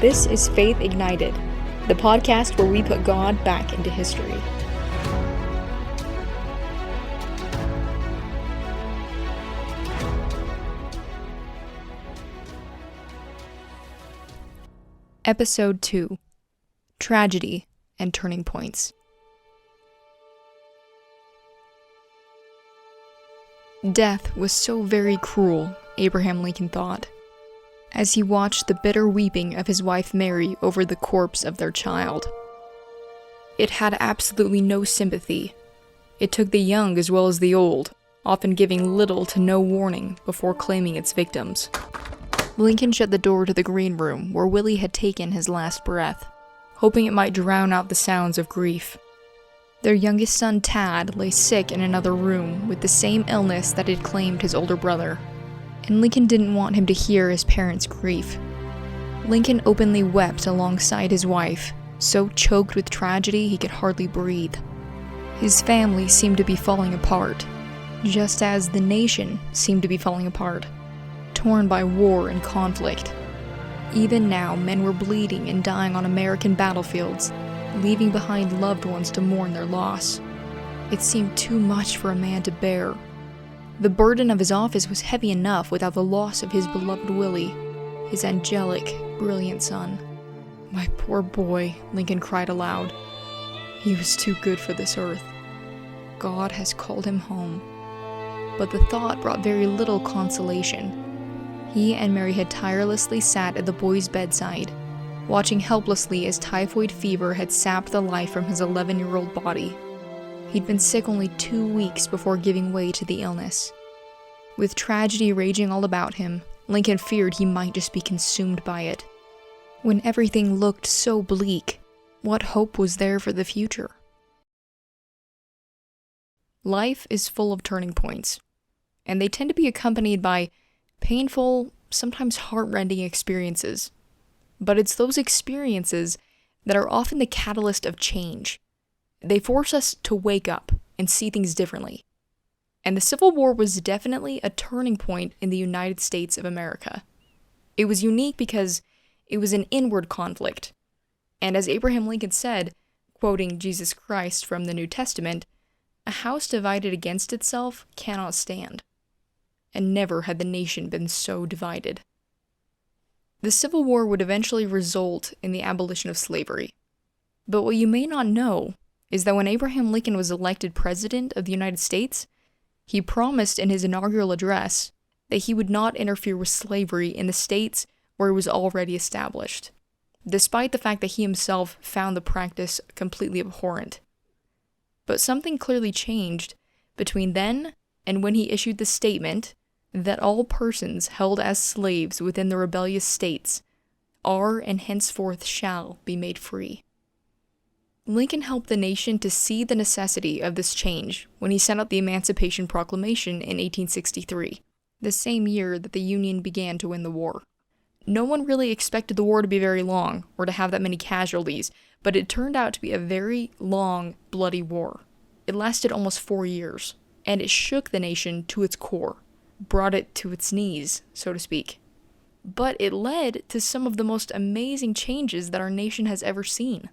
This is Faith Ignited, the podcast where we put God back into history. Episode 2: Tragedy and Turning Points. Death was so very cruel, Abraham Lincoln thought, as he watched the bitter weeping of his wife Mary over the corpse of their child. It had absolutely no sympathy. It took the young as well as the old, often giving little to no warning before claiming its victims. Lincoln shut the door to the green room where Willie had taken his last breath, hoping it might drown out the sounds of grief. Their youngest son, Tad, lay sick in another room with the same illness that had claimed his older brother, and Lincoln didn't want him to hear his parents' grief. Lincoln openly wept alongside his wife, so choked with tragedy he could hardly breathe. His family seemed to be falling apart, just as the nation seemed to be falling apart, torn by war and conflict. Even now, men were bleeding and dying on American battlefields, leaving behind loved ones to mourn their loss. It seemed too much for a man to bear. The burden of his office was heavy enough without the loss of his beloved Willie, his angelic, brilliant son. "My poor boy," Lincoln cried aloud. "He was too good for this earth. God has called him home." But the thought brought very little consolation. He and Mary had tirelessly sat at the boy's bedside, watching helplessly as typhoid fever had sapped the life from his 11-year-old body. He'd been sick only 2 weeks before giving way to the illness. With tragedy raging all about him, Lincoln feared he might just be consumed by it. When everything looked so bleak, what hope was there for the future? Life is full of turning points, and they tend to be accompanied by painful, sometimes heart-rending experiences. But it's those experiences that are often the catalyst of change. They force us to wake up and see things differently. And the Civil War was definitely a turning point in the United States of America. It was unique because it was an inward conflict. And as Abraham Lincoln said, quoting Jesus Christ from the New Testament, "A house divided against itself cannot stand." And never had the nation been so divided. The Civil War would eventually result in the abolition of slavery. But what you may not know is that when Abraham Lincoln was elected President of the United States, he promised in his inaugural address that he would not interfere with slavery in the states where it was already established, despite the fact that he himself found the practice completely abhorrent. But something clearly changed between then and when he issued the statement that all persons held as slaves within the rebellious states are and henceforth shall be made free. Lincoln helped the nation to see the necessity of this change when he sent out the Emancipation Proclamation in 1863, the same year that the Union began to win the war. No one really expected the war to be very long or to have that many casualties, but it turned out to be a very long, bloody war. It lasted almost 4 years, and it shook the nation to its core, brought it to its knees, so to speak. But it led to some of the most amazing changes that our nation has ever seen.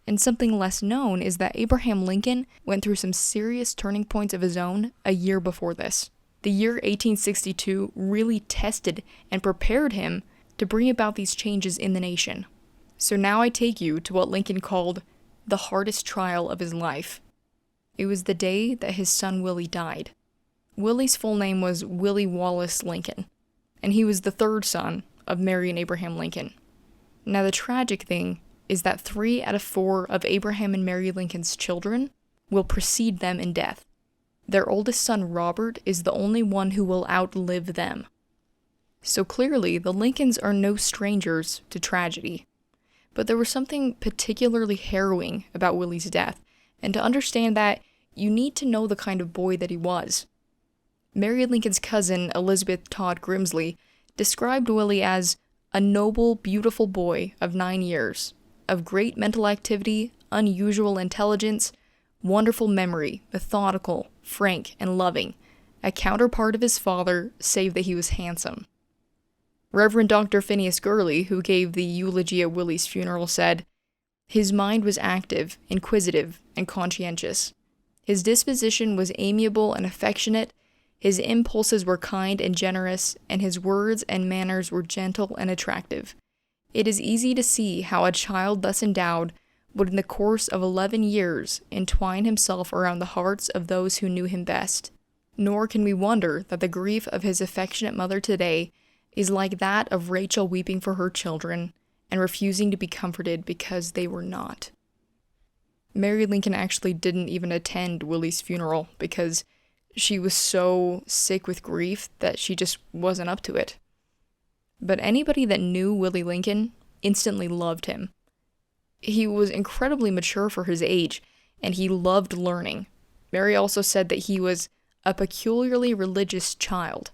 And something less known is that Abraham Lincoln went through some serious turning points of his own a year before this. The year 1862 really tested and prepared him to bring about these changes in the nation. So now I take you to what Lincoln called the hardest trial of his life. It was the day that his son Willie died. Willie's full name was Willie Wallace Lincoln, and he was the third son of Mary and Abraham Lincoln. Now the tragic thing is that 3 out of 4 of Abraham and Mary Lincoln's children will precede them in death. Their oldest son, Robert, is the only one who will outlive them. So clearly, the Lincolns are no strangers to tragedy. But there was something particularly harrowing about Willie's death, and to understand that, you need to know the kind of boy that he was. Mary Lincoln's cousin, Elizabeth Todd Grimsley, described Willie as a noble, beautiful boy of 9 years, of great mental activity, unusual intelligence, wonderful memory, methodical, frank, and loving, a counterpart of his father, save that he was handsome. Reverend Dr. Phineas Gurley, who gave the eulogy at Willie's funeral, said, "His mind was active, inquisitive, and conscientious. His disposition was amiable and affectionate, his impulses were kind and generous, and his words and manners were gentle and attractive. It is easy to see how a child thus endowed would in the course of 11 years entwine himself around the hearts of those who knew him best. Nor can we wonder that the grief of his affectionate mother today is like that of Rachel weeping for her children and refusing to be comforted because they were not." Mary Lincoln actually didn't even attend Willie's funeral because she was so sick with grief that she just wasn't up to it. But anybody that knew Willie Lincoln instantly loved him. He was incredibly mature for his age, and he loved learning. Mary also said that he was a peculiarly religious child.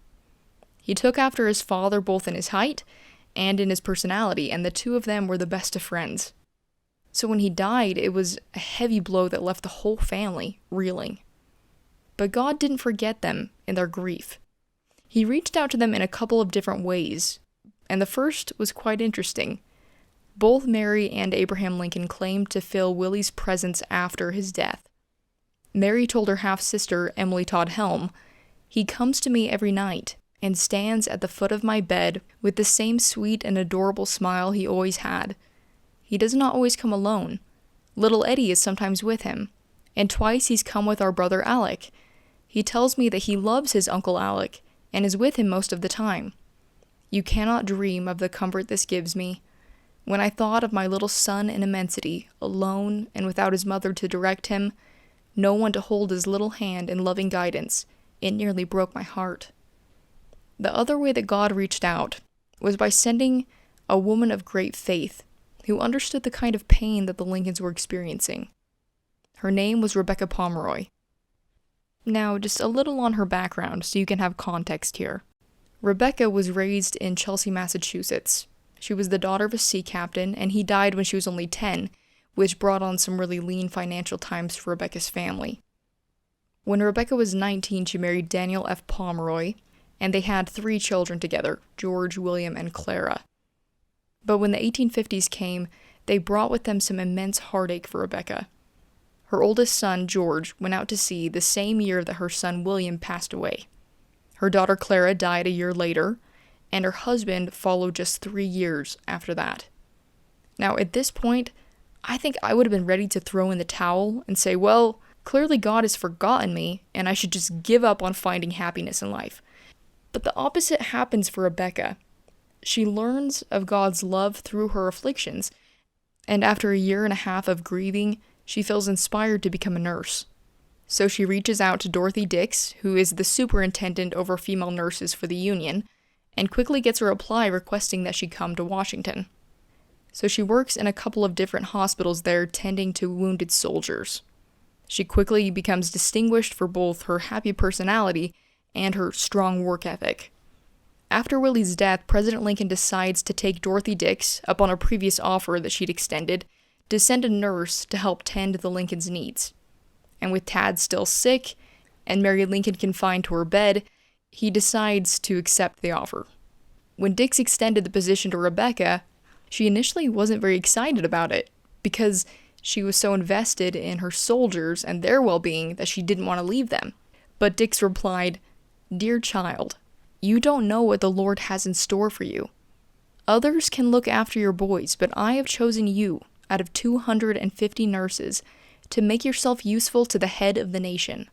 He took after his father both in his height and in his personality, and the two of them were the best of friends. So when he died, it was a heavy blow that left the whole family reeling. But God didn't forget them in their grief. He reached out to them in a couple of different ways, and the first was quite interesting. Both Mary and Abraham Lincoln claimed to feel Willie's presence after his death. Mary told her half-sister, Emily Todd Helm, "He comes to me every night and stands at the foot of my bed with the same sweet and adorable smile he always had. He does not always come alone. Little Eddie is sometimes with him, and twice he's come with our brother Alec. He tells me that he loves his Uncle Alec and is with him most of the time. You cannot dream of the comfort this gives me. When I thought of my little son in immensity, alone and without his mother to direct him, no one to hold his little hand in loving guidance, it nearly broke my heart." The other way that God reached out was by sending a woman of great faith who understood the kind of pain that the Lincolns were experiencing. Her name was Rebecca Pomeroy. Now, just a little on her background so you can have context here. Rebecca was raised in Chelsea, Massachusetts. She was the daughter of a sea captain, and he died when she was only 10, which brought on some really lean financial times for Rebecca's family. When Rebecca was 19, she married Daniel F. Pomeroy, and they had 3 children together, George, William, and Clara. But when the 1850s came, they brought with them some immense heartache for Rebecca. Her oldest son, George, went out to sea the same year that her son William passed away. Her daughter Clara died a year later, and her husband followed just 3 years after that. Now, at this point, I think I would have been ready to throw in the towel and say, well, clearly God has forgotten me, and I should just give up on finding happiness in life. But the opposite happens for Rebecca. She learns of God's love through her afflictions, and after a year and a half of grieving, she feels inspired to become a nurse. So she reaches out to Dorothy Dix, who is the superintendent over female nurses for the Union, and quickly gets a reply requesting that she come to Washington. So she works in a couple of different hospitals there tending to wounded soldiers. She quickly becomes distinguished for both her happy personality and her strong work ethic. After Willie's death, President Lincoln decides to take Dorothy Dix up on a previous offer that she'd extended to send a nurse to help tend to the Lincolns' needs. And with Tad still sick and Mary Lincoln confined to her bed, he decides to accept the offer. When Dix extended the position to Rebecca, she initially wasn't very excited about it because she was so invested in her soldiers and their well-being that she didn't want to leave them. But Dix replied, "Dear child, you don't know what the Lord has in store for you. Others can look after your boys, but I have chosen you out of 250 nurses to make yourself useful to the head of the nation.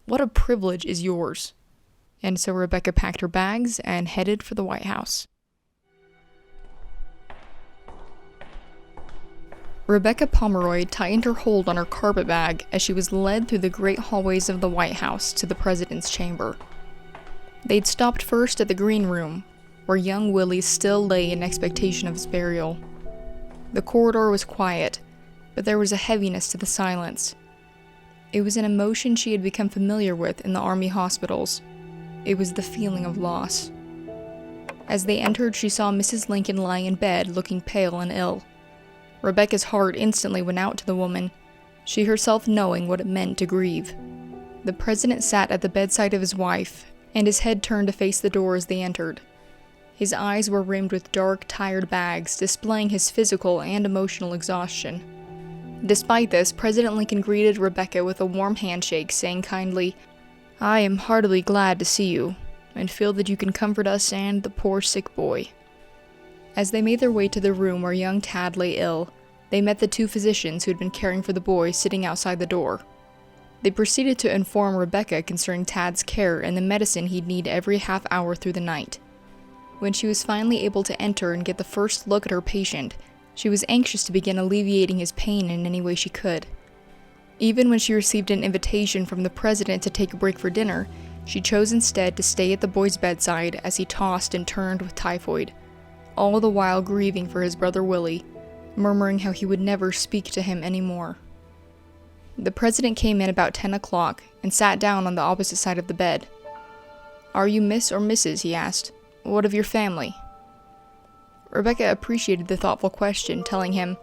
What a privilege is yours." And so Rebecca packed her bags and headed for the White House. Rebecca Pomeroy tightened her hold on her carpet bag as she was led through the great hallways of the White House to the president's chamber. They'd stopped first at the green room, where young Willie still lay in expectation of his burial. The corridor was quiet, but there was a heaviness to the silence. It was an emotion she had become familiar with in the army hospitals. It was the feeling of loss. As they entered, she saw Mrs. Lincoln lying in bed, looking pale and ill. Rebecca's heart instantly went out to the woman, she herself knowing what it meant to grieve. The president sat at the bedside of his wife, and his head turned to face the door as they entered. His eyes were rimmed with dark, tired bags, displaying his physical and emotional exhaustion. Despite this, President Lincoln greeted Rebecca with a warm handshake, saying kindly, "I am heartily glad to see you, and feel that you can comfort us and the poor sick boy." As they made their way to the room where young Tad lay ill, they met the two physicians who had been caring for the boy sitting outside the door. They proceeded to inform Rebecca concerning Tad's care and the medicine he'd need every half hour through the night. When she was finally able to enter and get the first look at her patient, she was anxious to begin alleviating his pain in any way she could. Even when she received an invitation from the president to take a break for dinner, she chose instead to stay at the boy's bedside as he tossed and turned with typhoid, all the while grieving for his brother Willie, murmuring how he would never speak to him anymore. The president came in about 10 o'clock and sat down on the opposite side of the bed. "Are you Miss or Mrs.?" he asked. "What of your family?" Rebecca appreciated the thoughtful question, telling him,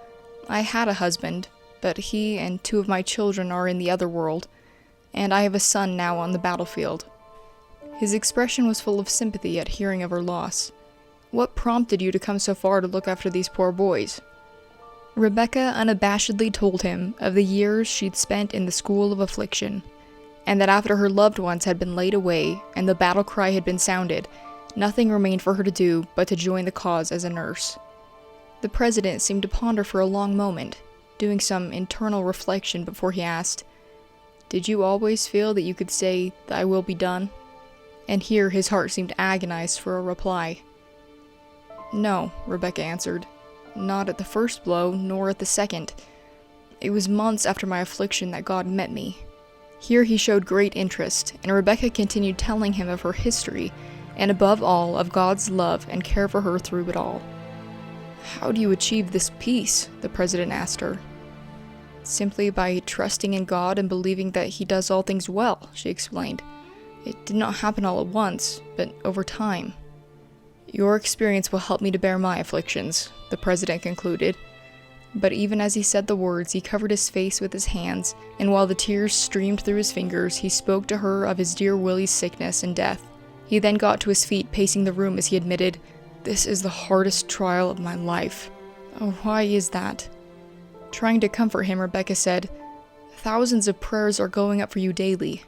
"I had a husband, but he and 2 of my children are in the other world, and I have a son now on the battlefield." His expression was full of sympathy at hearing of her loss. "What prompted you to come so far to look after these poor boys?" Rebecca unabashedly told him of the years she'd spent in the school of affliction, and that after her loved ones had been laid away and the battle cry had been sounded, nothing remained for her to do but to join the cause as a nurse. The president seemed to ponder for a long moment, doing some internal reflection before he asked, "Did you always feel that you could say, 'Thy will be done'?" And here his heart seemed agonized for a reply. "No," Rebecca answered. "Not at the first blow, nor at the second. It was months after my affliction that God met me." Here he showed great interest, and Rebecca continued telling him of her history, and above all, of God's love and care for her through it all. "How do you achieve this peace?" the president asked her. "Simply by trusting in God and believing that He does all things well," she explained. "It did not happen all at once, but over time." "Your experience will help me to bear my afflictions," the president concluded. But even as he said the words, he covered his face with his hands, and while the tears streamed through his fingers, he spoke to her of his dear Willie's sickness and death. He then got to his feet, pacing the room as he admitted, "This is the hardest trial of my life." "Oh, why is that?" Trying to comfort him, Rebecca said, "Thousands of prayers are going up for you daily."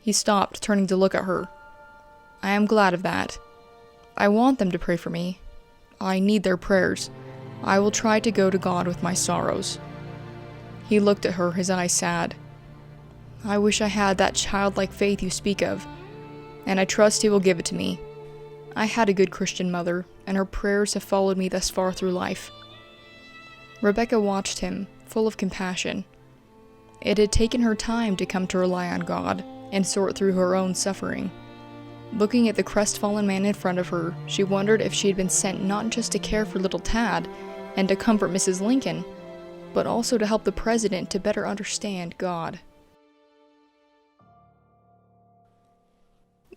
He stopped, turning to look at her. "I am glad of that. I want them to pray for me. I need their prayers. I will try to go to God with my sorrows." He looked at her, his eyes sad. "I wish I had that childlike faith you speak of, and I trust He will give it to me. I had a good Christian mother, and her prayers have followed me thus far through life." Rebecca watched him, full of compassion. It had taken her time to come to rely on God and sort through her own suffering. Looking at the crestfallen man in front of her, she wondered if she had been sent not just to care for little Tad and to comfort Mrs. Lincoln, but also to help the president to better understand God.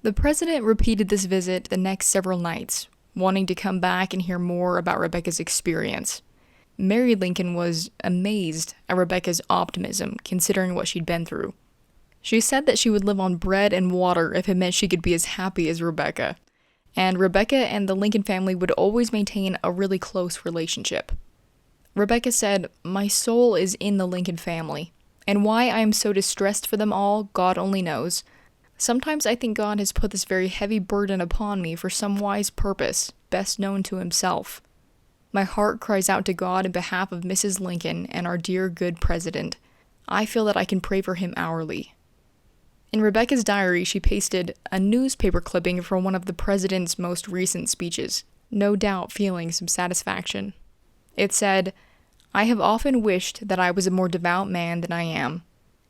The president repeated this visit the next several nights, wanting to come back and hear more about Rebecca's experience. Mary Lincoln was amazed at Rebecca's optimism, considering what she'd been through. She said that she would live on bread and water if it meant she could be as happy as Rebecca, and Rebecca and the Lincoln family would always maintain a really close relationship. Rebecca said, "My soul is in the Lincoln family, and why I am so distressed for them all, God only knows. Sometimes I think God has put this very heavy burden upon me for some wise purpose, best known to Himself. My heart cries out to God in behalf of Mrs. Lincoln and our dear good president. I feel that I can pray for him hourly." In Rebecca's diary, she pasted a newspaper clipping from one of the president's most recent speeches, no doubt feeling some satisfaction. It said, "I have often wished that I was a more devout man than I am.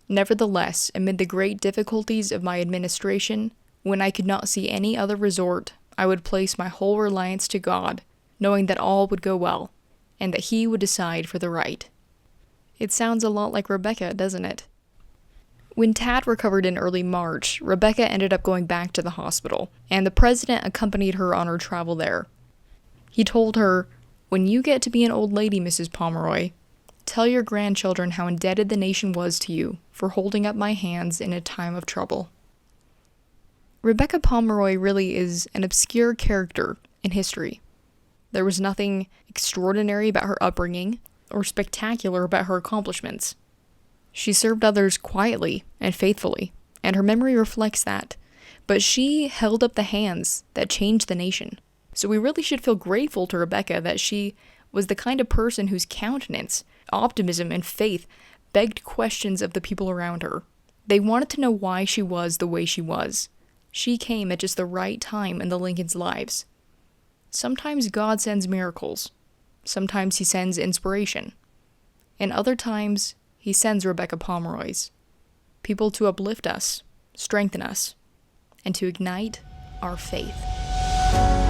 Nevertheless, amid the great difficulties of my administration, when I could not see any other resort, I would place my whole reliance to God, knowing that all would go well, and that He would decide for the right." It sounds a lot like Rebecca, doesn't it? When Tad recovered in early March, Rebecca ended up going back to the hospital, and the president accompanied her on her travel there. He told her, "When you get to be an old lady, Mrs. Pomeroy, tell your grandchildren how indebted the nation was to you for holding up my hands in a time of trouble." Rebecca Pomeroy really is an obscure character in history. There was nothing extraordinary about her upbringing or spectacular about her accomplishments. She served others quietly and faithfully, and her memory reflects that. But she held up the hands that changed the nation. So we really should feel grateful to Rebecca that she was the kind of person whose countenance, optimism, and faith begged questions of the people around her. They wanted to know why she was the way she was. She came at just the right time in the Lincolns' lives. Sometimes God sends miracles. Sometimes he sends inspiration. And other times, he sends Rebecca Pomeroys. People to uplift us, strengthen us, and to ignite our faith.